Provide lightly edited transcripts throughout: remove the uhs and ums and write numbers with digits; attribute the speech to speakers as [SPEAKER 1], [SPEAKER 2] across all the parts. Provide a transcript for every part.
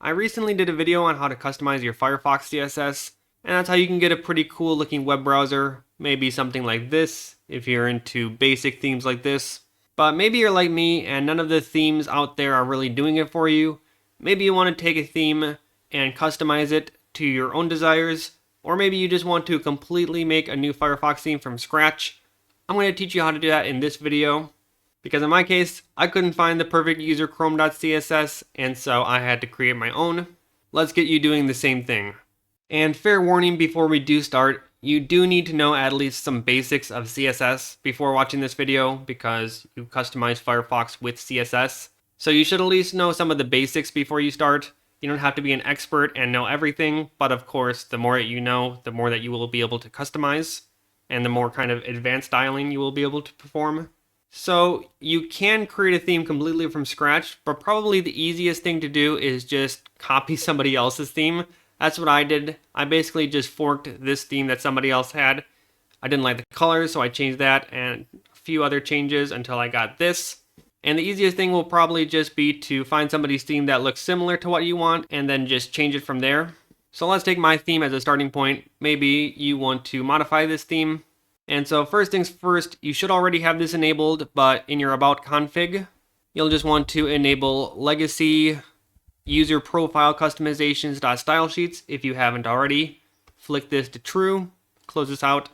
[SPEAKER 1] I recently did a video on how to customize your Firefox CSS, and that's how you can get a pretty cool looking web browser, maybe something like this if you're into basic themes like this. But maybe you're like me and none of the themes out there are really doing it for you. Maybe you want to take a theme and customize it to your own desires, or maybe you just want to completely make a new Firefox theme from scratch. I'm going to teach you how to do that in this video. Because in my case, I couldn't find the perfect userChrome.css, and so I had to create my own. Let's get you doing the same thing. And fair warning before we do start, you do need to know at least some basics of CSS before watching this video, because you customize Firefox with CSS. So you should at least know some of the basics before you start. You don't have to be an expert and know everything, but of course, the more that you know, the more that you will be able to customize, and the more kind of advanced styling you will be able to perform. So you can create a theme completely from scratch, but probably the easiest thing to do is just copy somebody else's theme. That's what I did. I basically just forked this theme that somebody else had. I didn't like the colors, so I changed that and a few other changes until I got this. And the easiest thing will probably just be to find somebody's theme that looks similar to what you want and then just change it from there. So let's take my theme as a starting point. Maybe you want to modify this theme. And so first things first, you should already have this enabled, but in your about config, you'll just want to enable legacy user profile customizations.stylesheets if you haven't already. Flick this to true, close this out.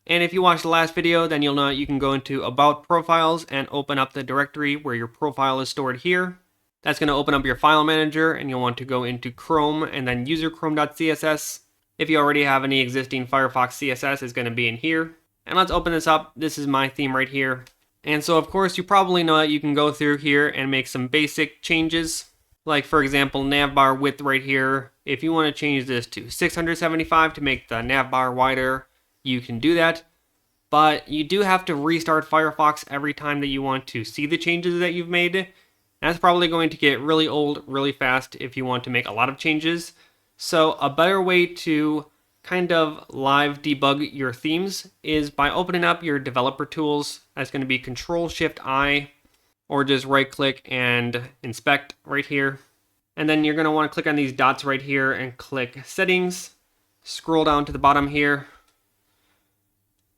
[SPEAKER 1] And if you watched the last video, then you'll know you can go into about profiles and open up the directory where your profile is stored here. That's going to open up your file manager, and you'll want to go into Chrome and then userChrome.css. If you already have any existing Firefox CSS, it's going to be in here. And let's open this up. This is my theme right here. And so of course you probably know that you can go through here and make some basic changes. Like for example, navbar width right here. If you want to change this to 675 to make the navbar wider, you can do that. But you do have to restart Firefox every time that you want to see the changes that you've made. That's probably going to get really old really fast if you want to make a lot of changes. So a better way to kind of live debug your themes is by opening up your developer tools. That's going to be Control-Shift-I, or just right click and inspect right here. And then you're going to want to click on these dots right here and click settings. Scroll down to the bottom here.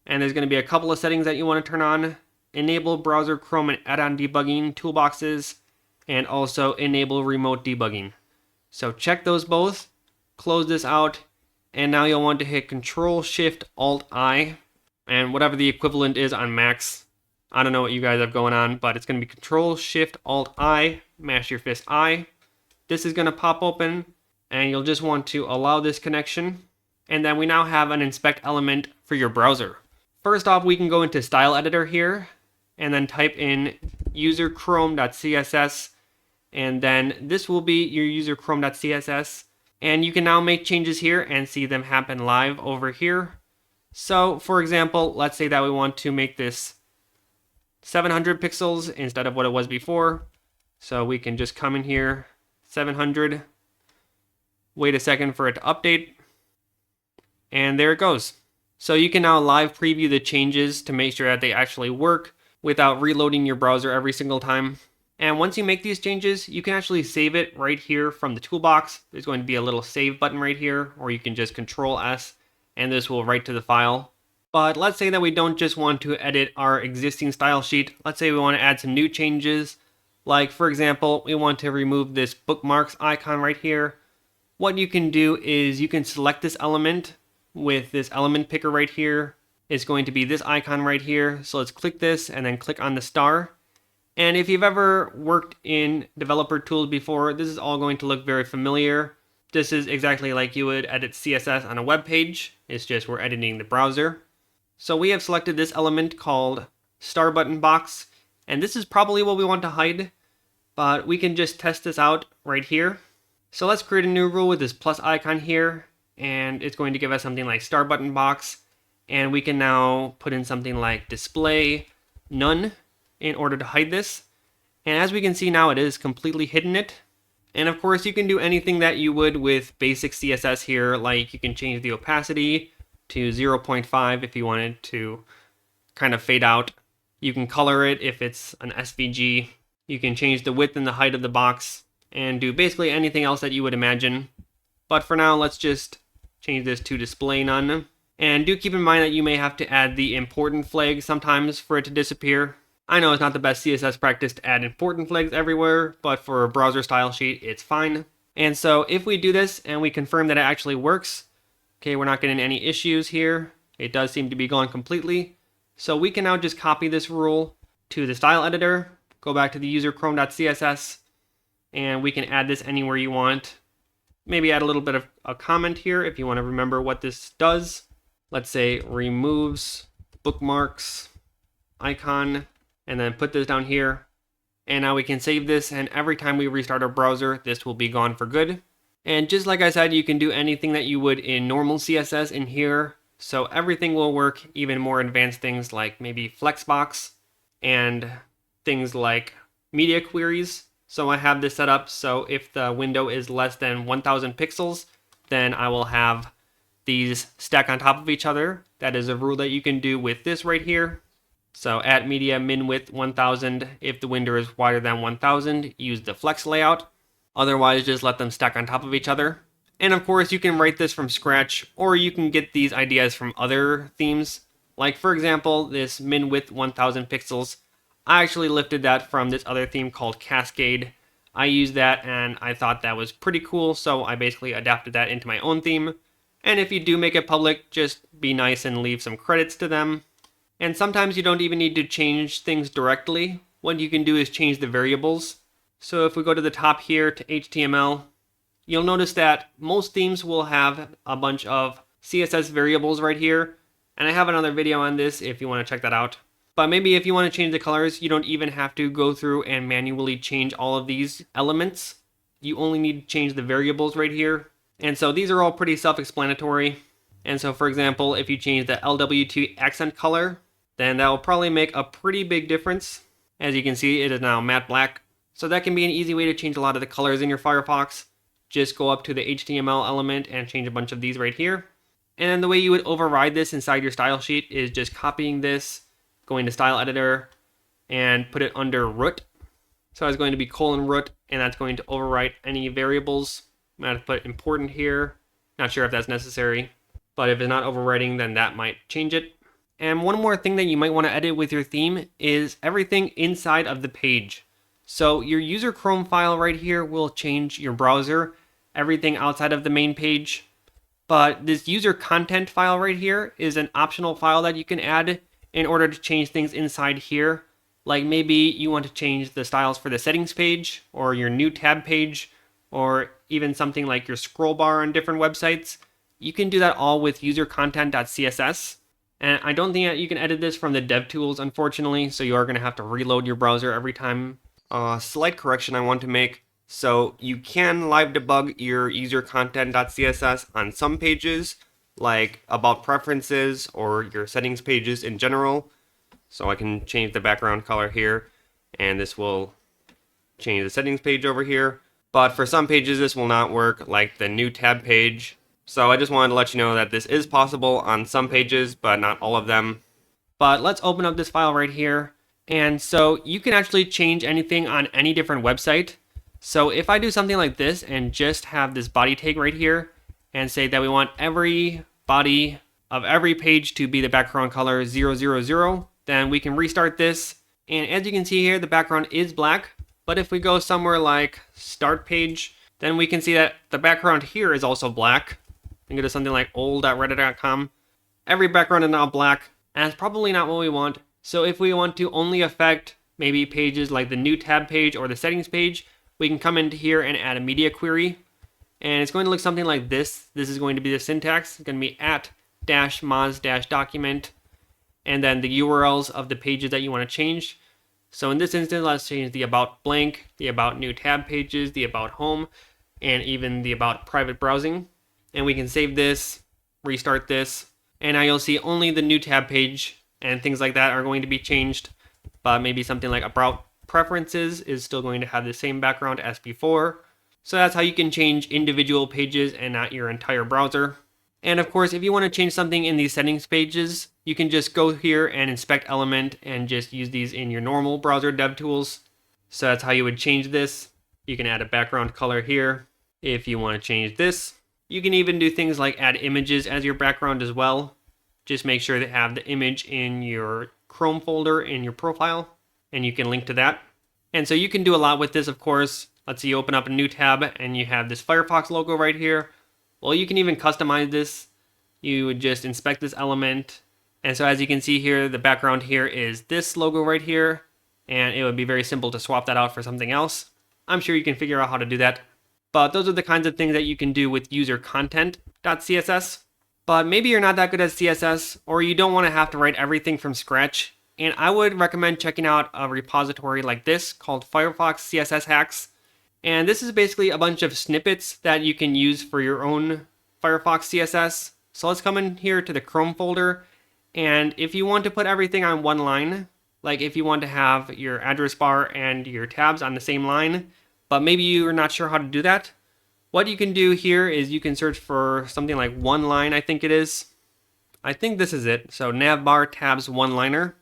[SPEAKER 1] And there's going to be a couple of settings that you want to turn on. Enable browser Chrome and add-on debugging toolboxes, and also enable remote debugging. So check those both, close this out. And now you'll want to hit Control-Shift-Alt-I, and whatever the equivalent is on Macs. I don't know what you guys have going on, but it's going to be Control-Shift-Alt-I, mash your fist I. This is going to pop open, and you'll just want to allow this connection. And then we now have an inspect element for your browser. First off, we can go into Style Editor here, and then type in userChrome.css, and then this will be your userChrome.css. And you can now make changes here and see them happen live over here. So for example, let's say that we want to make this 700 pixels instead of what it was before. So we can just come in here, 700, wait a second for it to update, and there it goes. So you can now live preview the changes to make sure that they actually work without reloading your browser every single time. And once you make these changes, you can actually save it right here from the toolbox. There's going to be a little save button right here, or you can just Control-S, and this will write to the file. But let's say that we don't just want to edit our existing style sheet. Let's say we want to add some new changes. Like, for example, we want to remove this bookmarks icon right here. What you can do is you can select this element with this element picker right here. It's going to be this icon right here. So let's click this and then click on the star. And if you've ever worked in developer tools before, this is all going to look very familiar. This is exactly like you would edit CSS on a web page. It's just we're editing the browser. So we have selected this element called star button box, and this is probably what we want to hide, but we can just test this out right here. So let's create a new rule with this plus icon here, and it's going to give us something like star button box, and we can now put in something like display none in order to hide this. And as we can see now, it is completely hidden it. And of course you can do anything that you would with basic CSS here, like you can change the opacity to 0.5 if you wanted to kind of fade out. You can color it if it's an SVG. You can change the width and the height of the box. and do basically anything else that you would imagine. But for now, let's just change this to display none. And do keep in mind that you may have to add the important flag sometimes for it to disappear. I know it's not the best CSS practice to add important flags everywhere, but for a browser style sheet, it's fine. And so if we do this and we confirm that it actually works, okay, we're not getting any issues here. It does seem to be gone completely. So we can now just copy this rule to the style editor, go back to the userChrome.css, and we can add this anywhere you want. Maybe add a little bit of a comment here if you want to remember what this does. Let's say removes bookmarks icon, and then put this down here. And now we can save this, and every time we restart our browser, this will be gone for good. And just like I said, you can do anything that you would in normal CSS in here. So everything will work, even more advanced things like maybe Flexbox and things like media queries. So I have this set up so if the window is less than 1000 pixels, then I will have these stack on top of each other. That is a rule that you can do with this right here. So at media min width 1000, if the window is wider than 1000, use the flex layout. Otherwise, just let them stack on top of each other. And of course, you can write this from scratch, or you can get these ideas from other themes. Like for example, this min width 1000 pixels. I actually lifted that from this other theme called Cascade. I used that and I thought that was pretty cool, so I basically adapted that into my own theme. And if you do make it public, just be nice and leave some credits to them. And sometimes you don't even need to change things directly. What you can do is change the variables. So if we go to the top here to HTML, you'll notice that most themes will have a bunch of CSS variables right here. And I have another video on this if you want to check that out. But maybe if you want to change the colors, you don't even have to go through and manually change all of these elements. You only need to change the variables right here. And so these are all pretty self-explanatory. And so for example, if you change the LW2 accent color, then that will probably make a pretty big difference. As you can see, it is now matte black. So that can be an easy way to change a lot of the colors in your Firefox. Just go up to the HTML element and change a bunch of these right here. And then the way you would override this inside your style sheet is just copying this, going to style editor, and put it under root. So it's going to be :root, and that's going to overwrite any variables. I'm going to put important here. Not sure if that's necessary, but if it's not overwriting, then that might change it. And one more thing that you might want to edit with your theme is everything inside of the page. So your user Chrome file right here will change your browser, everything outside of the main page. But this user content file right here is an optional file that you can add in order to change things inside here. Like maybe you want to change the styles for the settings page, or your new tab page, or even something like your scroll bar on different websites. You can do that all with userContent.css. And I don't think that you can edit this from the dev tools, unfortunately, so you are going to have to reload your browser every time. Slight correction I want to make. So you can live debug your userContent.css on some pages, like about preferences or your settings pages in general. So I can change the background color here, and this will change the settings page over here. But for some pages this will not work, like the new tab page. So I just wanted to let you know that this is possible on some pages, but not all of them. But let's open up this file right here. And so you can actually change anything on any different website. So if I do something like this and just have this body tag right here and say that we want every body of every page to be the background color 000, then we can restart this. And as you can see here, the background is black. But if we go somewhere like start page, then we can see that the background here is also black. We can go to something like old.reddit.com. Every background is now black, and that's probably not what we want. So if we want to only affect maybe pages like the new tab page or the settings page, we can come into here and add a media query. And it's going to look something like this. This is going to be the syntax. It's going to be @-moz-document, and then the URLs of the pages that you want to change. So in this instance, let's change the about blank, the about new tab pages, the about home, and even the about private browsing. And we can save this, restart this, and now you'll see only the new tab page and things like that are going to be changed. But maybe something like about preferences is still going to have the same background as before. So that's how you can change individual pages and not your entire browser. And of course, if you want to change something in these settings pages, you can just go here and inspect element and just use these in your normal browser dev tools. So that's how you would change this. You can add a background color here if you want to change this. You can even do things like add images as your background as well. Just make sure to have the image in your Chrome folder in your profile, and you can link to that. And so you can do a lot with this, of course. Let's say you open up a new tab and you have this Firefox logo right here. Well, you can even customize this. You would just inspect this element. And so as you can see here, the background here is this logo right here. And it would be very simple to swap that out for something else. I'm sure you can figure out how to do that. But those are the kinds of things that you can do with userContent.css. But maybe you're not that good at CSS, or you don't want to have to write everything from scratch. And I would recommend checking out a repository like this called Firefox CSS Hacks. And this is basically a bunch of snippets that you can use for your own Firefox CSS. So let's come in here to the Chrome folder. And if you want to put everything on one line, like if you want to have your address bar and your tabs on the same line, but maybe you're not sure how to do that, what you can do here is you can search for something like one line, I think it is. I think this is it. So navbar tabs one-liner.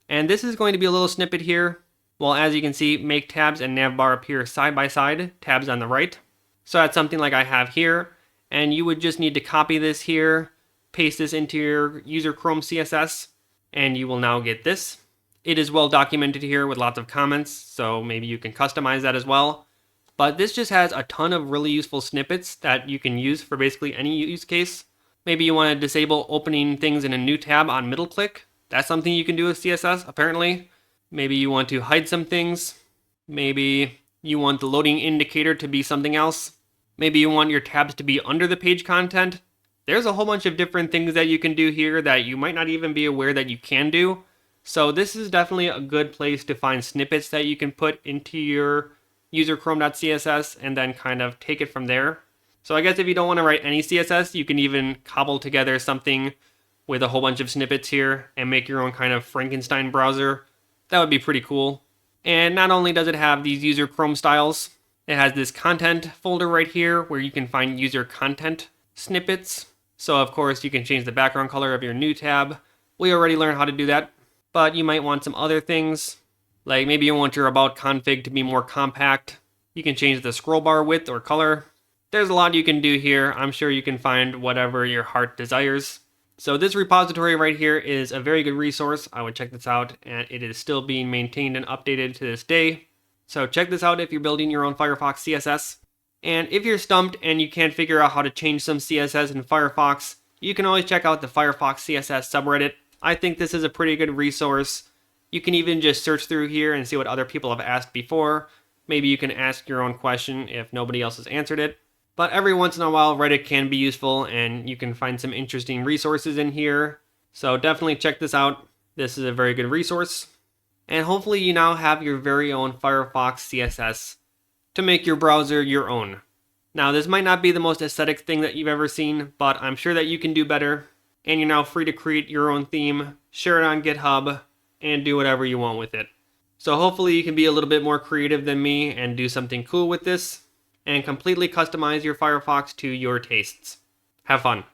[SPEAKER 1] And this is going to be a little snippet here. Well, as you can see, make tabs and navbar appear side by side, tabs on the right. So that's something like I have here. And you would just need to copy this here, paste this into your userChrome.css, and you will now get this. It is well documented here with lots of comments, so maybe you can customize that as well. But this just has a ton of really useful snippets that you can use for basically any use case. Maybe you want to disable opening things in a new tab on middle click. That's something you can do with CSS, apparently. Maybe you want to hide some things. Maybe you want the loading indicator to be something else. Maybe you want your tabs to be under the page content. There's a whole bunch of different things that you can do here that you might not even be aware that you can do. So this is definitely a good place to find snippets that you can put into your userChrome.css and then kind of take it from there. So I guess if you don't want to write any CSS, you can even cobble together something with a whole bunch of snippets here and make your own kind of Frankenstein browser. That would be pretty cool. And not only does it have these user Chrome styles, it has this content folder right here where you can find user content snippets. So of course you can change the background color of your new tab. We already learned how to do that, but you might want some other things. Like maybe you want your about config to be more compact. You can change the scroll bar width or color. There's a lot you can do here. I'm sure you can find whatever your heart desires. So this repository right here is a very good resource. I would check this out, and it is still being maintained and updated to this day. So check this out if you're building your own Firefox CSS. And if you're stumped and you can't figure out how to change some CSS in Firefox, you can always check out the Firefox CSS subreddit. I think this is a pretty good resource. You can even just search through here and see what other people have asked before. Maybe you can ask your own question if nobody else has answered it. But every once in a while, Reddit can be useful, and you can find some interesting resources in here. So definitely check this out. This is a very good resource. And hopefully you now have your very own Firefox CSS to make your browser your own. Now, this might not be the most aesthetic thing that you've ever seen, but I'm sure that you can do better. And you're now free to create your own theme, share it on GitHub, and do whatever you want with it. So hopefully you can be a little bit more creative than me and do something cool with this, and completely customize your Firefox to your tastes. Have fun.